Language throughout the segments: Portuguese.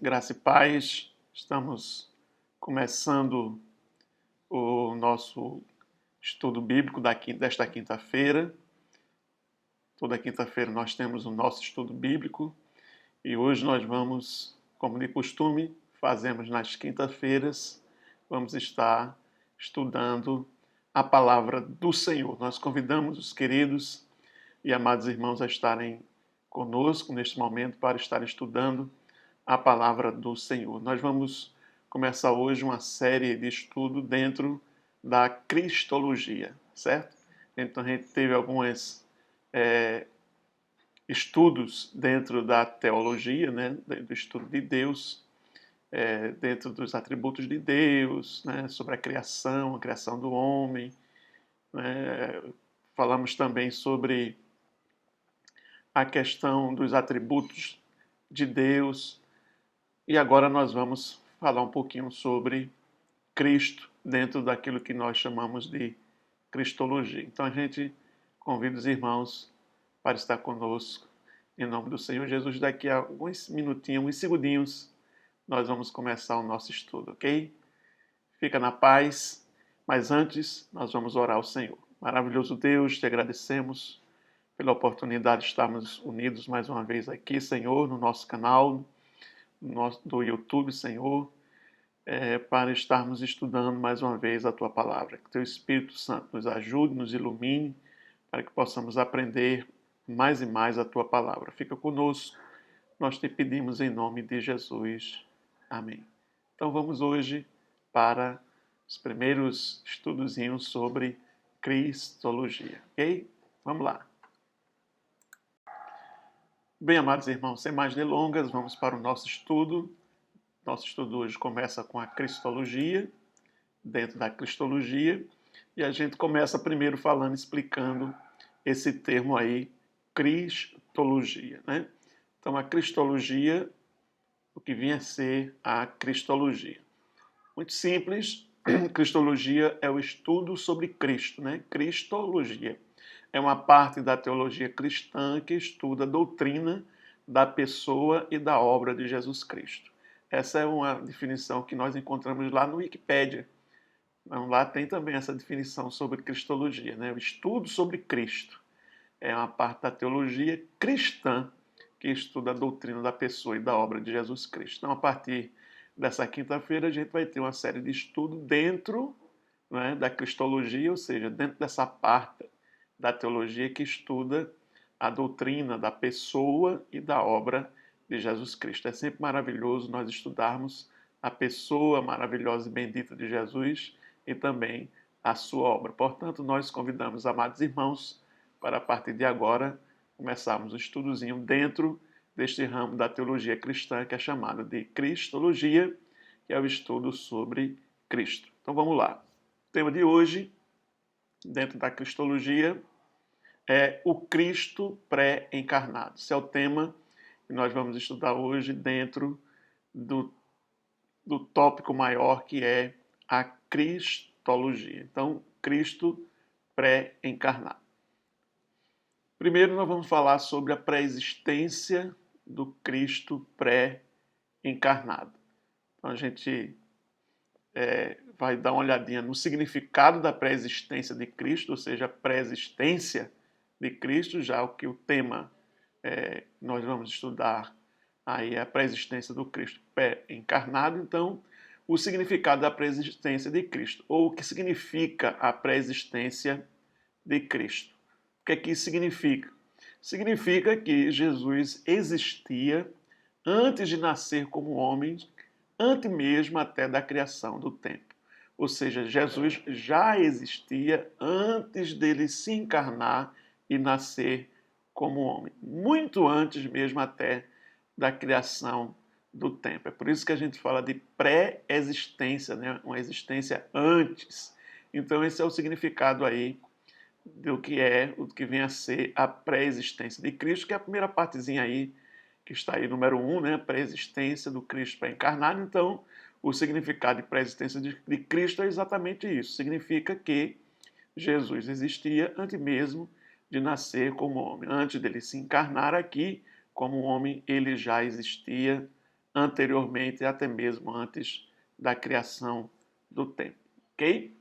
Graça e paz. Estamos começando o nosso estudo bíblico desta quinta-feira. Toda quinta-feira nós temos o nosso estudo bíblico e hoje nós vamos, como de costume, fazemos nas quinta-feiras, vamos estar estudando a palavra do Senhor. Nós convidamos os queridos e amados irmãos a estarem conosco neste momento para estarem estudando a palavra do Senhor. Nós vamos começar hoje uma série de estudo dentro da cristologia, certo? Então a gente teve alguns estudos dentro da teologia, né, do estudo de Deus, dentro dos atributos de Deus, né, sobre a criação do homem, né? Falamos também sobre a questão dos atributos de Deus. E agora nós vamos falar um pouquinho sobre Cristo dentro daquilo que nós chamamos de cristologia. Então a gente convida os irmãos para estar conosco em nome do Senhor Jesus. Daqui a alguns minutinhos, uns segundinhos, nós vamos começar o nosso estudo, ok? Fica na paz, mas antes nós vamos orar ao Senhor. Maravilhoso Deus, te agradecemos pela oportunidade de estarmos unidos mais uma vez aqui, Senhor, no nosso canal do YouTube, Senhor, para estarmos estudando mais uma vez a Tua palavra. Que Teu Espírito Santo nos ajude, nos ilumine, para que possamos aprender mais e mais a Tua palavra. Fica conosco, nós te pedimos em nome de Jesus. Amém. Então vamos hoje para os primeiros estudozinhos sobre cristologia, ok? Vamos lá. Bem, amados irmãos, sem mais delongas, vamos para o nosso estudo. Nosso estudo hoje começa com a cristologia, dentro da cristologia, e a gente começa primeiro explicando esse termo aí, cristologia, né? Então, a cristologia, o que vinha a ser a cristologia? Muito simples, cristologia é o estudo sobre Cristo, né? Cristologia é uma parte da teologia cristã que estuda a doutrina da pessoa e da obra de Jesus Cristo. Essa é uma definição que nós encontramos lá no Wikipédia. Então, lá tem também essa definição sobre cristologia, né? O estudo sobre Cristo. É uma parte da teologia cristã que estuda a doutrina da pessoa e da obra de Jesus Cristo. Então, a partir dessa quinta-feira, a gente vai ter uma série de estudo dentro, né, da cristologia, ou seja, dentro dessa parte da teologia que estuda a doutrina da pessoa e da obra de Jesus Cristo. É sempre maravilhoso nós estudarmos a pessoa maravilhosa e bendita de Jesus e também a sua obra. Portanto, nós convidamos, amados irmãos, para a partir de agora começarmos o estudozinho dentro deste ramo da teologia cristã que é chamado de cristologia, que é o estudo sobre Cristo. Então vamos lá. O tema de hoje, dentro da cristologia, é o Cristo pré-encarnado. Esse é o tema que nós vamos estudar hoje dentro do tópico maior que é a cristologia. Então, Cristo pré-encarnado. Primeiro nós vamos falar sobre a pré-existência do Cristo pré-encarnado. Então a gente vai dar uma olhadinha no significado da pré-existência de Cristo, ou seja, a pré-existência de Cristo, já o que o tema nós vamos estudar aí é a pré-existência do Cristo pré-encarnado. Então, o significado da pré-existência de Cristo, ou o que significa a pré-existência de Cristo. O que é que isso significa? Significa que Jesus existia antes de nascer como homem, antes mesmo até da criação do tempo. Ou seja, Jesus já existia antes dele se encarnar e nascer como homem, muito antes mesmo até da criação do tempo. É por isso que a gente fala de pré-existência, né? Uma existência antes. Então esse é o significado aí do que vem a ser a pré-existência de Cristo, que é a primeira partezinha aí, que está aí, número 1, né? Pré-existência do Cristo pré-encarnado. Então, o significado de pré-existência de Cristo é exatamente isso. Significa que Jesus existia antes mesmo de nascer como homem. Antes dele se encarnar aqui como homem, ele já existia anteriormente, até mesmo antes da criação do tempo. Ok?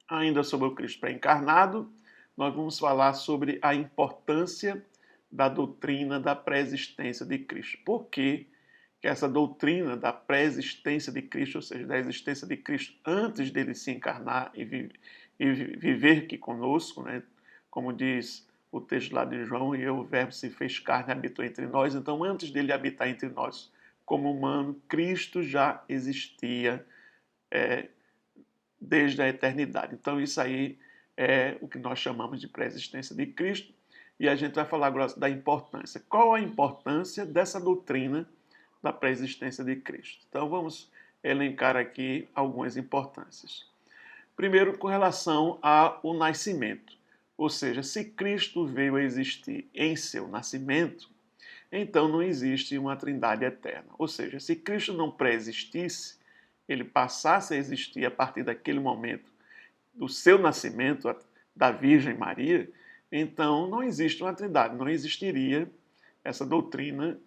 Ainda sobre o Cristo pré-encarnado, nós vamos falar sobre a importância da doutrina da pré-existência de Cristo. Por que essa doutrina da pré-existência de Cristo, ou seja, da existência de Cristo antes dele se encarnar e viver aqui conosco, né? Como diz o texto lá de João, e o Verbo se fez carne e habitou entre nós. Então, antes dele habitar entre nós como humano, Cristo já existia desde a eternidade. Então, isso aí é o que nós chamamos de pré-existência de Cristo. E a gente vai falar agora da importância. Qual a importância dessa doutrina da pré-existência de Cristo? Então, vamos elencar aqui algumas importâncias. Primeiro, com relação ao nascimento. Ou seja, se Cristo veio a existir em seu nascimento, então não existe uma trindade eterna. Ou seja, se Cristo não pré-existisse, ele passasse a existir a partir daquele momento do seu nascimento, da Virgem Maria, então não existe uma trindade, não existiria essa doutrina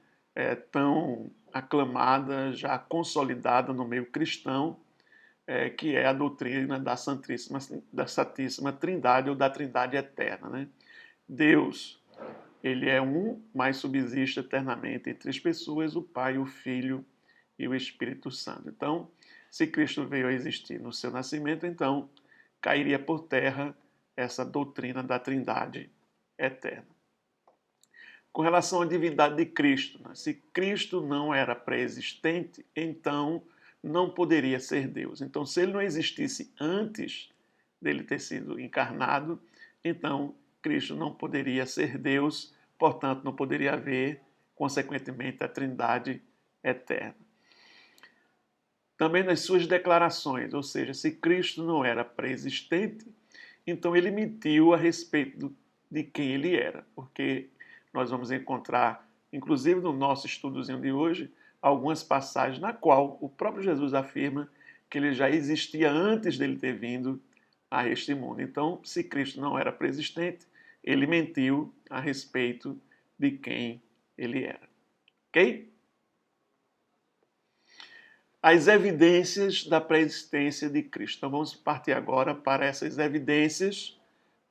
tão aclamada, já consolidada no meio cristão, que é a doutrina da Santíssima Trindade ou da Trindade Eterna. Né? Deus, ele é um, mas subsiste eternamente em três pessoas, o Pai, o Filho e o Espírito Santo. Então, se Cristo veio a existir no seu nascimento, então cairia por terra essa doutrina da Trindade eterna. Com relação à divindade de Cristo, né? Se Cristo não era pré-existente, então não poderia ser Deus. Então, se ele não existisse antes dele ter sido encarnado, então Cristo não poderia ser Deus, portanto, não poderia haver, consequentemente, a Trindade eterna. Também nas suas declarações, ou seja, se Cristo não era pré-existente, então ele mentiu a respeito de quem ele era, porque nós vamos encontrar, inclusive no nosso estudozinho de hoje, algumas passagens na qual o próprio Jesus afirma que ele já existia antes dele ter vindo a este mundo. Então, se Cristo não era pré-existente, ele mentiu a respeito de quem ele era. Ok? As evidências da pré-existência de Cristo. Então vamos partir agora para essas evidências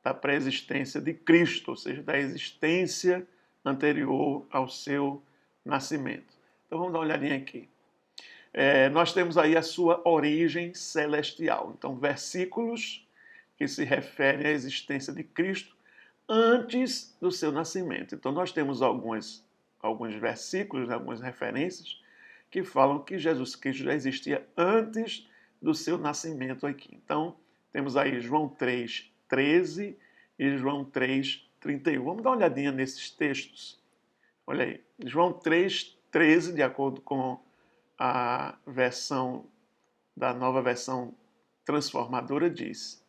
da pré-existência de Cristo, ou seja, da existência anterior ao seu nascimento. Então vamos dar uma olhadinha aqui. Nós temos aí a sua origem celestial. Então, versículos que se referem à existência de Cristo antes do seu nascimento. Então, nós temos alguns versículos, algumas referências que falam que Jesus Cristo já existia antes do seu nascimento aqui. Então, temos aí João 3:13 e João 3:31. Vamos dar uma olhadinha nesses textos. Olha aí, João 3:13, de acordo com a versão da nova versão transformadora, diz: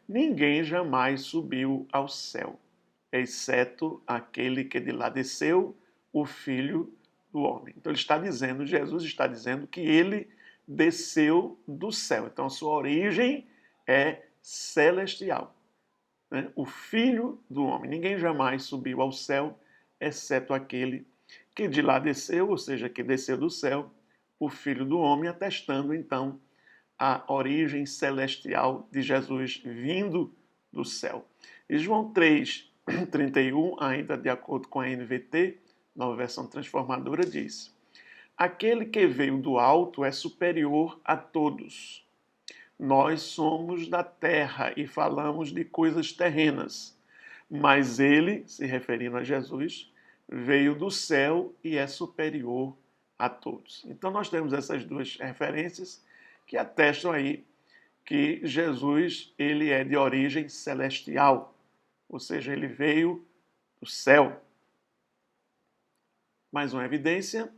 ninguém jamais subiu ao céu, exceto aquele que de lá desceu, o Filho do homem. Então ele está dizendo, Jesus está dizendo que ele desceu do céu. Então a sua origem é celestial. Né? O Filho do homem. Ninguém jamais subiu ao céu, exceto aquele que de lá desceu, ou seja, que desceu do céu, o Filho do homem, atestando então a origem celestial de Jesus vindo do céu. E João 3:31, ainda de acordo com a NVT, nova versão transformadora, diz: aquele que veio do alto é superior a todos. Nós somos da terra e falamos de coisas terrenas, mas ele, se referindo a Jesus, veio do céu e é superior a todos. Então nós temos essas duas referências que atestam aí que Jesus, ele é de origem celestial, ou seja, ele veio do céu. Mais uma evidência,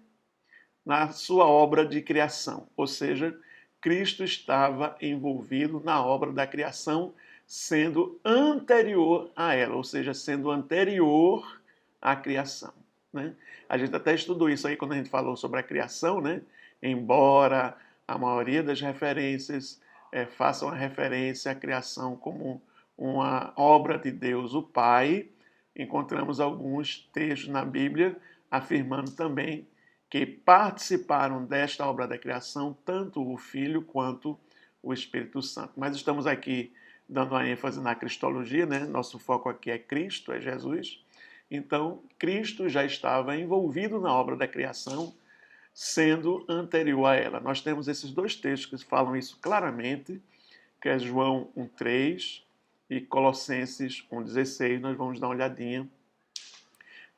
na sua obra de criação, ou seja, Cristo estava envolvido na obra da criação, sendo anterior a ela, ou seja, sendo anterior à criação. Né? A gente até estudou isso aí quando a gente falou sobre a criação, né? Embora a maioria das referências façam a referência à criação como uma obra de Deus, o Pai, encontramos alguns textos na Bíblia afirmando também que participaram desta obra da criação, tanto o Filho quanto o Espírito Santo. Mas estamos aqui dando a ênfase na cristologia, né? Nosso foco aqui é Cristo, é Jesus. Então, Cristo já estava envolvido na obra da criação, sendo anterior a ela. Nós temos esses dois textos que falam isso claramente, que é João 1,3 e Colossenses 1,16. Nós vamos dar uma olhadinha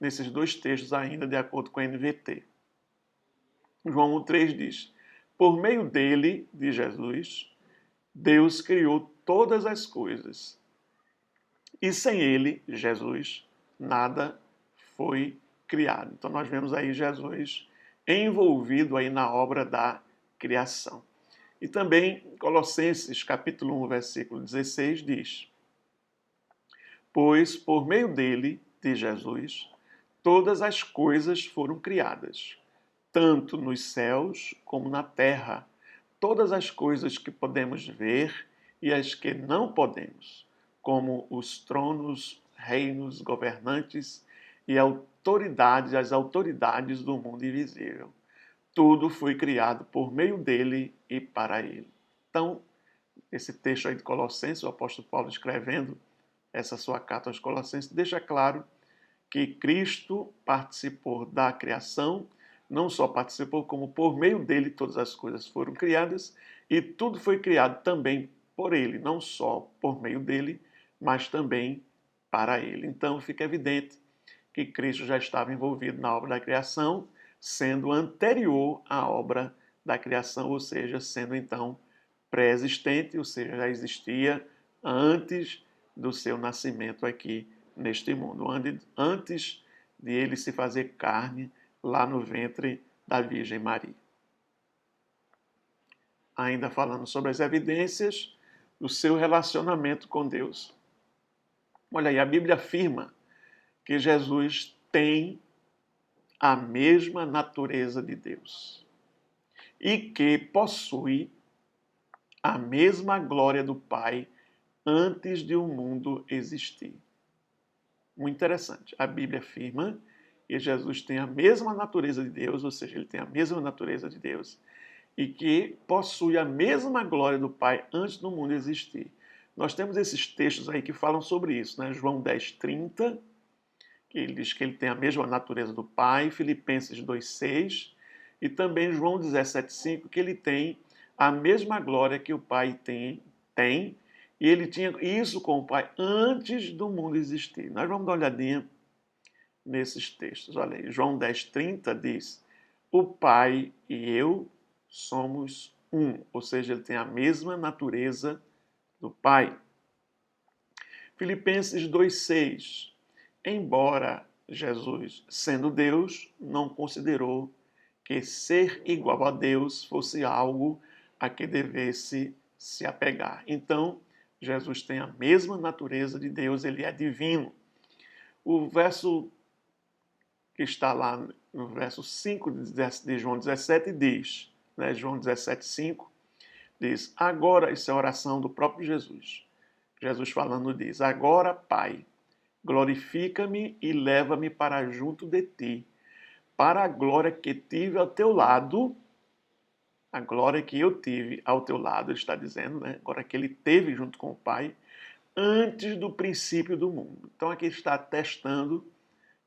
nesses dois textos ainda, de acordo com a NVT. João 1,3 diz: por meio dele, de Jesus, Deus criou todas as coisas. E sem ele, Jesus, nada foi criado. Então nós vemos aí Jesus envolvido aí na obra da criação. E também Colossenses capítulo 1, versículo 16 diz: pois por meio dele, de Jesus, todas as coisas foram criadas, tanto nos céus como na terra, todas as coisas que podemos ver e as que não podemos, como os tronos, reinos, governantes e autoridades, as autoridades do mundo invisível. Tudo foi criado por meio dele e para ele. Então, esse texto aí de Colossenses, o apóstolo Paulo escrevendo essa sua carta aos Colossenses, deixa claro que Cristo participou da criação, não só participou, como por meio dele todas as coisas foram criadas, e tudo foi criado também por ele, não só por meio dele, mas também para ele. Então fica evidente que Cristo já estava envolvido na obra da criação, sendo anterior à obra da criação, ou seja, sendo então pré-existente, ou seja, já existia antes do seu nascimento aqui neste mundo, antes de ele se fazer carne lá no ventre da Virgem Maria. Ainda falando sobre as evidências do seu relacionamento com Deus. Olha aí, a Bíblia afirma que Jesus tem a mesma natureza de Deus e que possui a mesma glória do Pai antes de o mundo existir. Muito interessante. A Bíblia afirma que Jesus tem a mesma natureza de Deus, ou seja, ele tem a mesma natureza de Deus, e que possui a mesma glória do Pai antes do mundo existir. Nós temos esses textos aí que falam sobre isso, né? João 10,30, que ele diz que ele tem a mesma natureza do Pai, Filipenses 2,6, e também João 17,5, que ele tem a mesma glória que o Pai tem, e ele tinha isso com o Pai antes do mundo existir. Nós vamos dar uma olhadinha nesses textos. Olha aí, João 10,30 diz: o Pai e eu somos um, ou seja, ele tem a mesma natureza do Pai. Filipenses 2,6: embora Jesus, sendo Deus, não considerou que ser igual a Deus fosse algo a que devesse se apegar. Então, Jesus tem a mesma natureza de Deus, ele é divino. O verso que está lá no verso 5 de João 17 diz, né, João 17,5, diz: agora, isso é a oração do próprio Jesus. Jesus falando diz: agora, Pai, glorifica-me e leva-me para junto de ti, para a glória que tive ao teu lado, a glória que eu tive ao teu lado, ele está dizendo, né? Agora que ele teve junto com o Pai, antes do princípio do mundo. Então aqui está atestando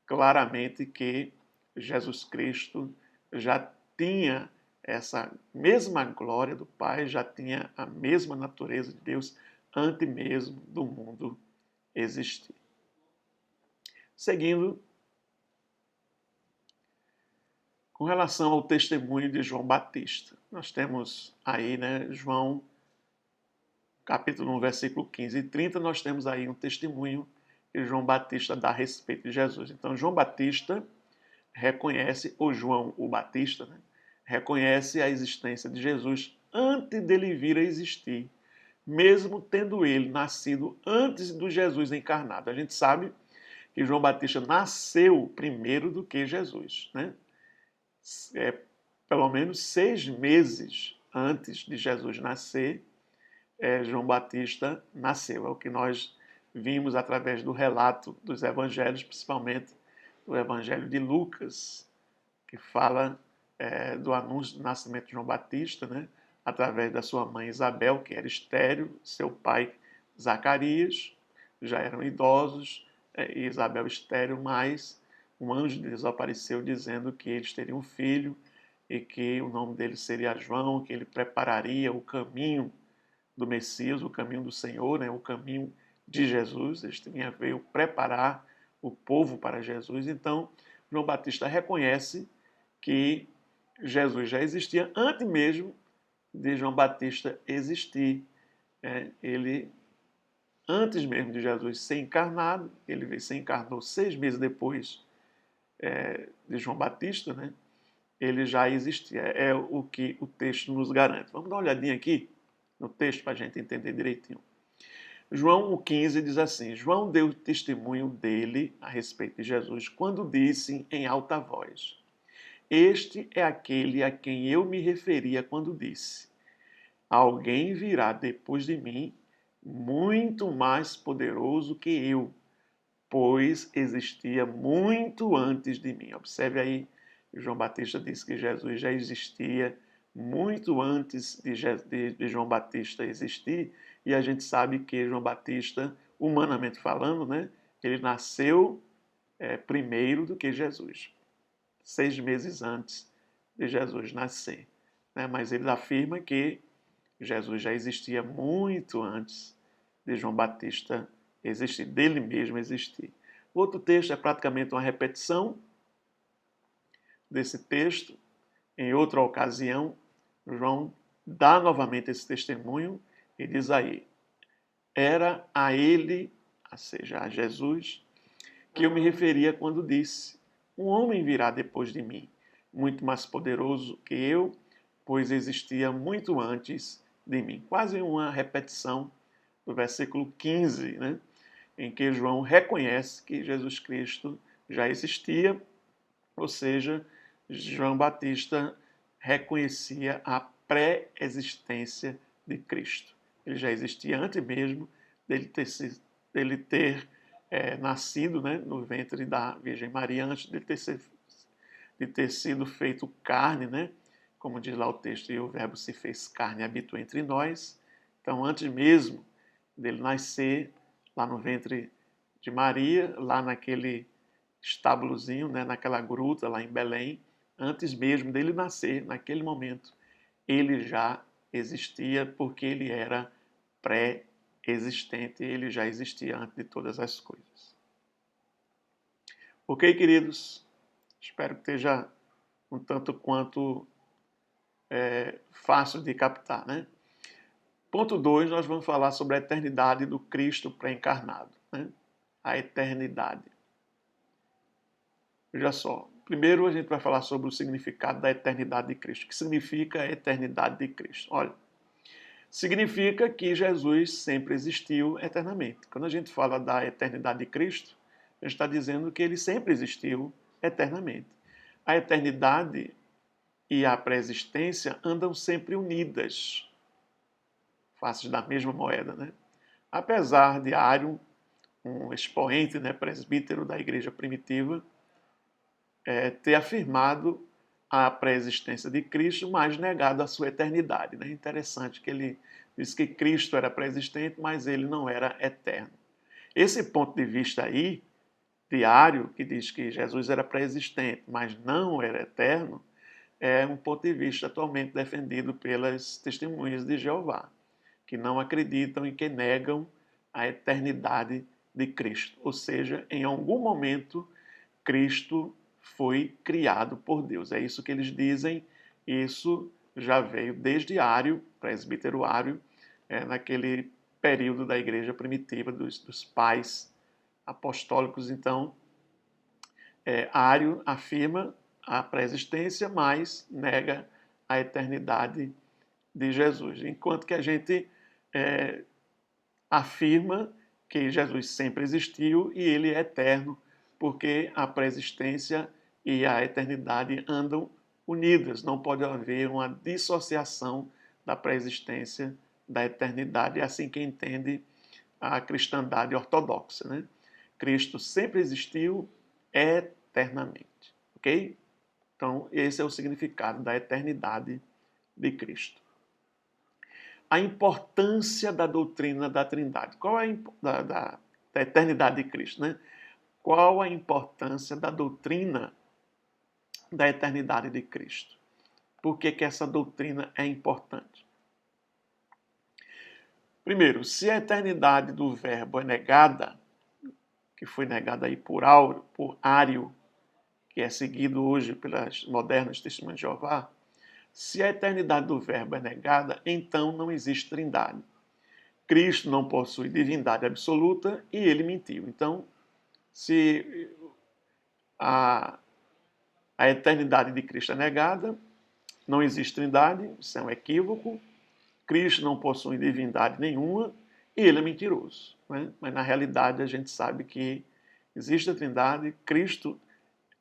claramente que Jesus Cristo já tinha essa mesma glória do Pai, já tinha a mesma natureza de Deus antes mesmo do mundo existir. Seguindo, com relação ao testemunho de João Batista, nós temos aí, né, João capítulo 1, versículo 15 e 30, nós temos aí um testemunho que João Batista dá a respeito de Jesus. Então, João Batista reconhece, ou João o Batista, né, reconhece a existência de Jesus antes dele vir a existir, mesmo tendo ele nascido antes do Jesus encarnado. A gente sabe que João Batista nasceu primeiro do que Jesus, né? Pelo menos 6 meses antes de Jesus nascer, João Batista nasceu. É o que nós vimos através do relato dos evangelhos, principalmente do evangelho de Lucas, que fala do anúncio do nascimento de João Batista, né? Através da sua mãe Isabel, que era estéril, seu pai Zacarias, já eram idosos, e Isabel estéril, mas um anjo de Deus apareceu dizendo que eles teriam um filho e que o nome dele seria João, que ele prepararia o caminho do Messias, o caminho do Senhor, né? O caminho de Jesus. Eles veio preparar o povo para Jesus. Então, João Batista reconhece que Jesus já existia antes mesmo de João Batista existir. Ele, antes mesmo de Jesus ser encarnado, ele se encarnou 6 meses depois de João Batista, né? Ele já existia. É o que o texto nos garante. Vamos dar uma olhadinha aqui no texto para a gente entender direitinho. João 15 diz assim: João deu testemunho dele a respeito de Jesus quando disse em alta voz: Este é aquele a quem eu me referia quando disse: Alguém virá depois de mim, muito mais poderoso que eu, pois existia muito antes de mim. Observe aí, João Batista disse que Jesus já existia muito antes de João Batista existir, e a gente sabe que João Batista, humanamente falando, né, ele nasceu primeiro do que Jesus, 6 meses antes de Jesus nascer. Né? Mas ele afirma que Jesus já existia muito antes de João Batista existir, dele mesmo existir. O outro texto é praticamente uma repetição desse texto. Em outra ocasião, João dá novamente esse testemunho e diz aí: Era a ele, ou seja, a Jesus, que eu me referia quando disse: Um homem virá depois de mim, muito mais poderoso que eu, pois existia muito antes de mim. Quase uma repetição do versículo 15, né? Em que João reconhece que Jesus Cristo já existia, ou seja, João Batista reconhecia a pré-existência de Cristo. Ele já existia antes mesmo dele ter nascido, né, no ventre da Virgem Maria, antes de ter sido feito carne, né? Como diz lá o texto, e o verbo se fez carne e habitou entre nós. Então, antes mesmo dele nascer, lá no ventre de Maria, lá naquele estábulozinho, né, naquela gruta lá em Belém, antes mesmo dele nascer, naquele momento, ele já existia porque ele era pré-existente, ele já existia antes de todas as coisas. Ok, queridos? Espero que esteja um tanto quanto fácil de captar, né? Ponto 2, nós vamos falar sobre a eternidade do Cristo pré-encarnado, né? A eternidade. Veja só, primeiro a gente vai falar sobre o significado da eternidade de Cristo. O que significa a eternidade de Cristo? Olha, significa que Jesus sempre existiu eternamente. Quando a gente fala da eternidade de Cristo, a gente está dizendo que ele sempre existiu eternamente. A eternidade e a pré-existência andam sempre unidas, faces da mesma moeda, né? Apesar de Ário, um expoente, né, presbítero da igreja primitiva, ter afirmado a pré-existência de Cristo, mas negado a sua eternidade. Né? Interessante que ele diz que Cristo era pré-existente, mas ele não era eterno. Esse ponto de vista aí, diário, que diz que Jesus era pré-existente, mas não era eterno, é um ponto de vista atualmente defendido pelas testemunhas de Jeová, que não acreditam e que negam a eternidade de Cristo. Ou seja, em algum momento, Cristo foi criado por Deus. É isso que eles dizem. Isso já veio desde Ário, presbítero Ário, naquele período da igreja primitiva, dos pais apostólicos. Então, Ário afirma a pré-existência, mas nega a eternidade de Jesus. Enquanto que a gente afirma que Jesus sempre existiu e ele é eterno, porque a pré-existência e a eternidade andam unidas. Não pode haver uma dissociação da pré-existência da eternidade. É assim que entende a cristandade ortodoxa, né? Cristo sempre existiu eternamente, ok? Então, esse é o significado da eternidade de Cristo. A importância da doutrina da Trindade. Qual é da eternidade de Cristo, né? Qual a importância da doutrina da eternidade de Cristo? Por que essa doutrina é importante? Primeiro, se a eternidade do Verbo é negada, que foi negada aí por Ário, que é seguido hoje pelas modernas testemunhas de Jeová, se a eternidade do Verbo é negada, então não existe Trindade. Cristo não possui divindade absoluta e ele mentiu. Então, se a eternidade de Cristo é negada, não existe Trindade, isso é um equívoco. Cristo não possui divindade nenhuma e ele é mentiroso. Né? Mas na realidade a gente sabe que existe a Trindade, Cristo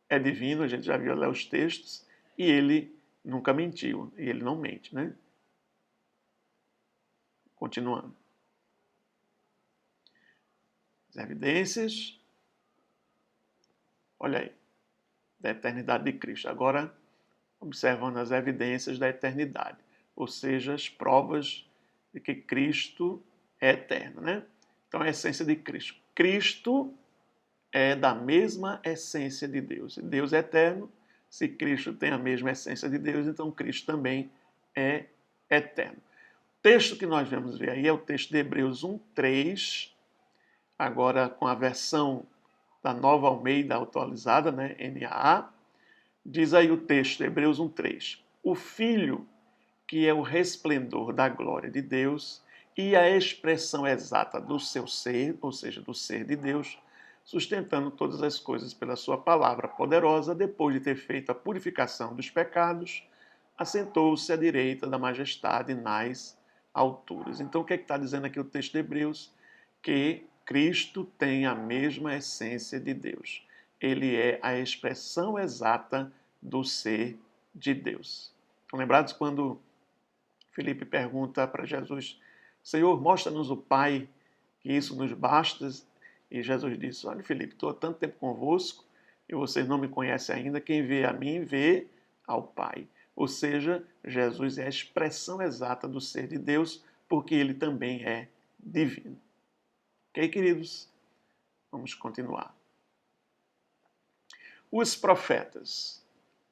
é divino, a gente já viu lá os textos, e ele nunca mentiu, e ele não mente, né? Continuando. As evidências, olha aí, da eternidade de Cristo. Agora, observando as evidências da eternidade, ou seja, as provas de que Cristo é eterno, né? Então, a essência de Cristo. Cristo é da mesma essência de Deus. Deus é eterno. Se Cristo tem a mesma essência de Deus, então Cristo também é eterno. O texto que nós vamos ver aí é o texto de Hebreus 1:3, agora com a versão da Nova Almeida atualizada, né, NAA. Diz aí o texto, Hebreus 1:3. O Filho, que é o resplendor da glória de Deus e a expressão exata do seu ser, ou seja, do ser de Deus, sustentando todas as coisas pela sua palavra poderosa, depois de ter feito a purificação dos pecados, assentou-se à direita da majestade nas alturas. Então, o que está dizendo aqui o texto de Hebreus? Que Cristo tem a mesma essência de Deus. Ele é a expressão exata do ser de Deus. Estão lembrados quando Filipe pergunta para Jesus: Senhor, mostra-nos o Pai, que isso nos basta? E Jesus disse: olha, Filipe, estou há tanto tempo convosco e vocês não me conhecem ainda. Quem vê a mim, vê ao Pai. Ou seja, Jesus é a expressão exata do ser de Deus, porque ele também é divino. Ok, queridos? Vamos continuar. Os profetas.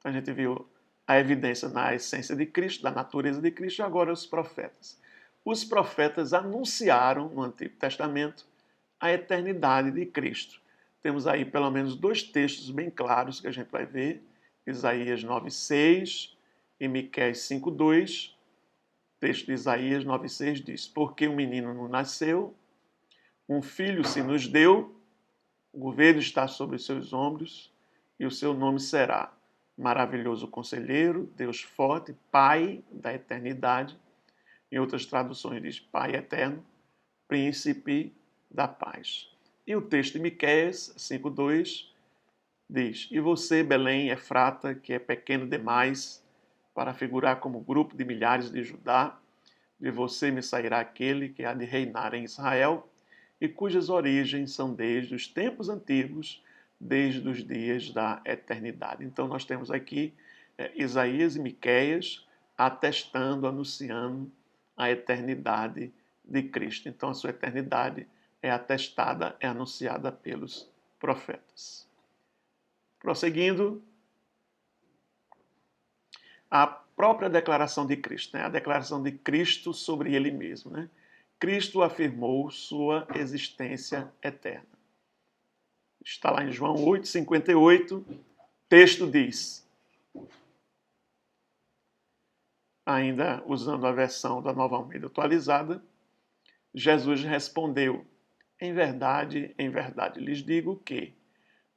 A gente viu a evidência na essência de Cristo, da natureza de Cristo, e agora os profetas. Os profetas anunciaram no Antigo Testamento a eternidade de Cristo. Temos aí pelo menos dois textos bem claros que a gente vai ver, Isaías 9:6 e Miqueias 5:2. O texto de Isaías 9:6 diz: porque um menino nos nasceu, um filho se nos deu, o governo está sobre os seus ombros, e o seu nome será Maravilhoso Conselheiro, Deus Forte, Pai da Eternidade. Em outras traduções diz Pai Eterno, Príncipe da Paz. E o texto de Miqueias 5:2 diz: e você, Belém, Efrata, que é pequeno demais para figurar como grupo de milhares de Judá, de você me sairá aquele que há de reinar em Israel, e cujas origens são desde os tempos antigos, desde os dias da eternidade. Então nós temos aqui Isaías e Miqueias atestando, anunciando a eternidade de Cristo. Então a sua eternidade é atestada, é anunciada pelos profetas. Prosseguindo, a própria declaração de Cristo, né? A declaração de Cristo sobre ele mesmo. Né? Cristo afirmou sua existência eterna. Está lá em João 8:58, texto diz, ainda usando a versão da Nova Almeida atualizada, Jesus respondeu: em verdade, lhes digo que,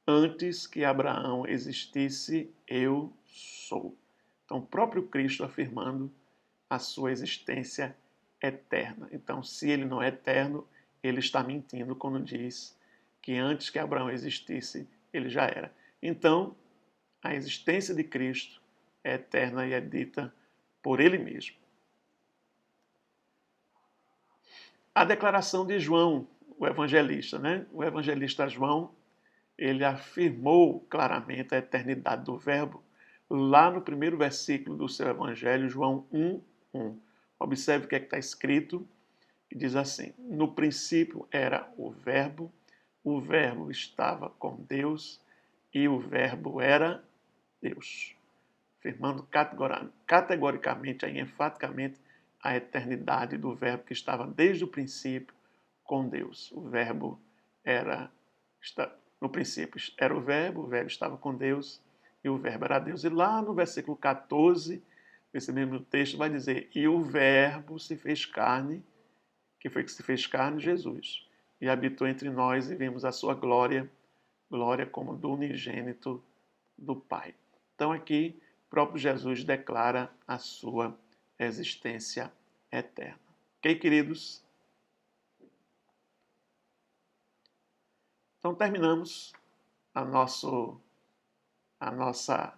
antes que Abraão existisse, eu sou. Então, o próprio Cristo afirmando a sua existência eterna. Então, se ele não é eterno, ele está mentindo quando diz que antes que Abraão existisse, ele já era. Então, a existência de Cristo é eterna e é dita por ele mesmo. A declaração de João, o evangelista, né? O evangelista João, ele afirmou claramente a eternidade do Verbo lá no primeiro versículo do seu Evangelho, João 1:1. Observe o que é que está escrito, que diz assim: no princípio era o Verbo estava com Deus e o Verbo era Deus. Afirmando categoricamente, enfaticamente, a eternidade do Verbo que estava desde o princípio com Deus. O Verbo no princípio era o Verbo estava com Deus e o Verbo era Deus. E lá no versículo 14, esse mesmo texto vai dizer: e o Verbo se fez carne, que foi que se fez carne, Jesus, e habitou entre nós e vimos a sua glória, glória como do unigênito do Pai. Então aqui, o próprio Jesus declara a sua existência eterna. Ok, queridos? Então terminamos a nossa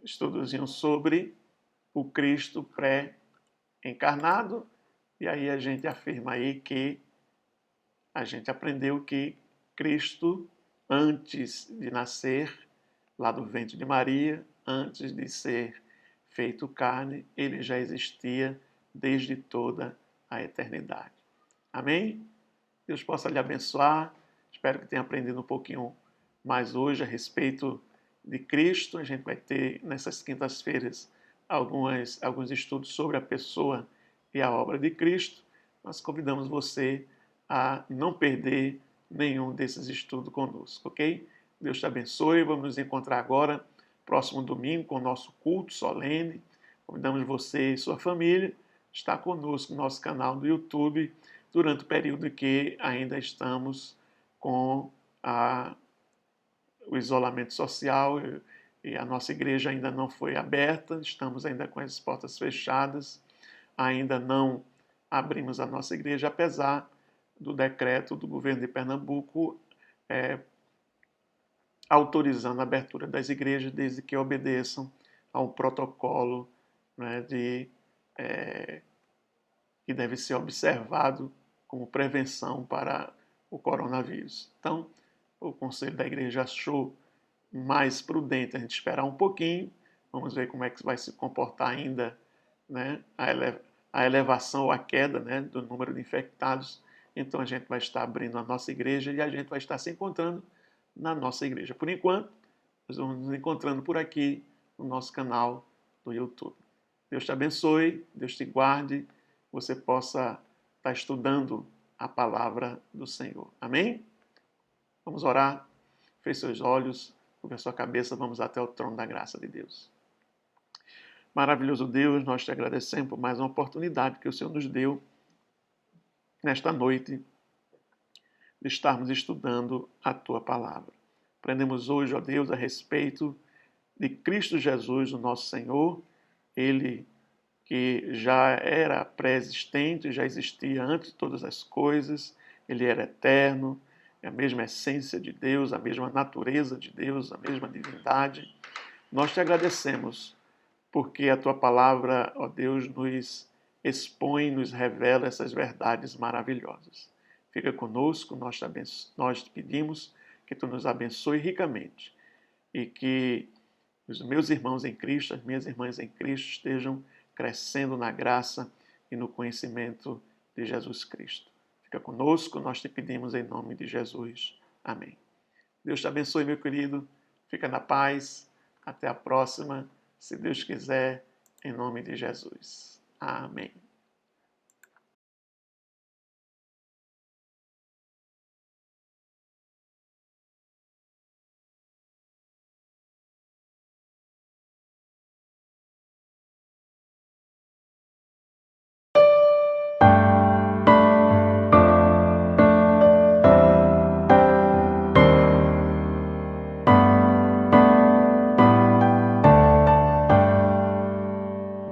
estudozinho sobre o Cristo pré-encarnado, e aí a gente afirma aí que a gente aprendeu que Cristo, antes de nascer lá do ventre de Maria, antes de ser feito carne, ele já existia desde toda a eternidade. Amém? Deus possa lhe abençoar. Espero que tenha aprendido um pouquinho mais hoje a respeito de Cristo. A gente vai ter nessas quintas-feiras alguns estudos sobre a pessoa e a obra de Cristo. Nós convidamos você a não perder nenhum desses estudos conosco, ok? Deus te abençoe. Vamos nos encontrar agora, próximo domingo, com o nosso culto solene. Convidamos você e sua família a estar conosco no nosso canal do YouTube durante o período que ainda estamos com o isolamento social e a nossa igreja ainda não foi aberta, estamos ainda com as portas fechadas, ainda não abrimos a nossa igreja, apesar do decreto do governo de Pernambuco autorizando a abertura das igrejas desde que obedeçam ao protocolo, né, que deve ser observado como prevenção para o coronavírus. Então, o Conselho da Igreja achou mais prudente a gente esperar um pouquinho, vamos ver como é que vai se comportar ainda, né, a elevação ou a queda, né, do número de infectados. Então a gente vai estar abrindo a nossa igreja e a gente vai estar se encontrando na nossa igreja. Por enquanto, nós vamos nos encontrando por aqui no nosso canal do YouTube. Deus te abençoe, Deus te guarde, você possa estar estudando a palavra do Senhor. Amém? Vamos orar. Feche seus olhos, curva sua cabeça, vamos até o trono da graça de Deus. Maravilhoso Deus, nós te agradecemos por mais uma oportunidade que o Senhor nos deu nesta noite de estarmos estudando a tua palavra. Aprendemos hoje, ó Deus, a respeito de Cristo Jesus, o nosso Senhor, ele que já era pré-existente, já existia antes de todas as coisas, ele era eterno, a mesma essência de Deus, a mesma natureza de Deus, a mesma divindade. Nós te agradecemos porque a tua palavra, ó Deus, nos expõe, nos revela essas verdades maravilhosas. Fica conosco, nós te pedimos que tu nos abençoe ricamente e que os meus irmãos em Cristo, as minhas irmãs em Cristo estejam crescendo na graça e no conhecimento de Jesus Cristo. Fica conosco, nós te pedimos em nome de Jesus. Amém. Deus te abençoe, meu querido. Fica na paz. Até a próxima, se Deus quiser, em nome de Jesus. Amém.